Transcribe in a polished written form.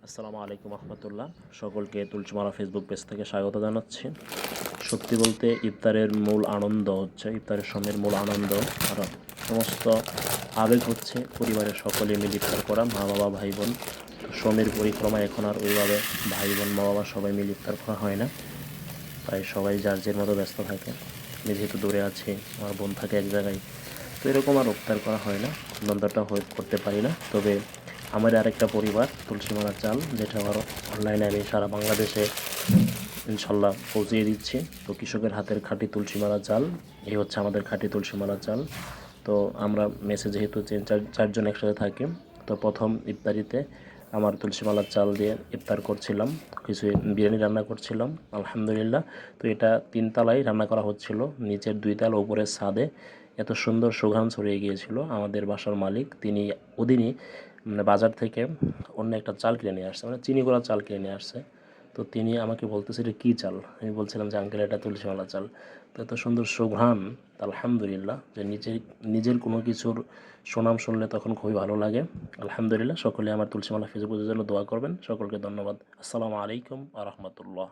আসসালামু আলাইকুম রহমতুল্লাহ। সকলকে তুলসীমালা ফেসবুক পেজ থেকে স্বাগত জানাচ্ছি। সত্যি বলতে ইফতারের মূল আনন্দ হচ্ছে, ইফতারের সময়ের মূল আনন্দ আর সমস্ত আবেগ হচ্ছে পরিবারের সকলে মিলে ইফতার করা, মা বাবা ভাই বোন। তো সময়ের পরিক্রমা এখন আর ওইভাবে ভাই বোন মা বাবা সবাই মিলে ইফতার করা হয় না, তাই সবাই যার যার মতো ব্যস্ত থাকে। আমি যেহেতু দূরে আছি, আমার বোন থাকে এক জায়গায়, তো এরকম আর ইফতার করা হয় না, আনন্দটা করতে পারি না। তবে আমার আরেকটা পরিবার তুলসীমালা চাল, যেটা আমার অনলাইনে আমি সারা বাংলাদেশে ইনশাল্লাহ পৌঁছিয়ে দিচ্ছি। তো কৃষকের হাতের খাঁটি তুলসীমালা চাল, এই হচ্ছে আমাদের খাঁটি তুলসীমালা চাল। তো আমরা মেসে যেহেতু চারজন একসাথে থাকি, তো প্রথম ইফতারিতে আমার তুলসীমালার চাল দিয়ে ইফতার করছিলাম, কিছু বিরিয়ানি রান্না করছিলাম আলহামদুলিল্লাহ। তো এটা 3 তলায় রান্না করা হচ্ছিল, নিচের 2 তলা উপরের ছাদে। এত সুন্দর সুঘ্রাণ ছড়িয়ে গিয়েছিল। আমাদের বাসার মালিক তিনি ওদিনই বাজার থেকে অন্য একটা চাল কিনে নিয়ে আসছে, মানে চিনি করা চাল কিনে নিয়ে আসছে। তো তিনি আমাকে বলতেছে এটা কী চাল, আমি বলছিলাম যে আঙ্কেল এটা তুলসীমালা চাল। তো এত সুন্দর সুঘ্রাণ, আলহামদুলিল্লাহ, যে নিজের কোনো কিছুর সুনাম শুনলে তখন খুবই ভালো লাগে। আলহামদুলিল্লাহ, সকলে আমার তুলসীমালা ফেসবুকের জন্য দোয়া করবেন। সকলকে ধন্যবাদ। আসসালামু আলাইকুম আ রহমতুল্লাহ।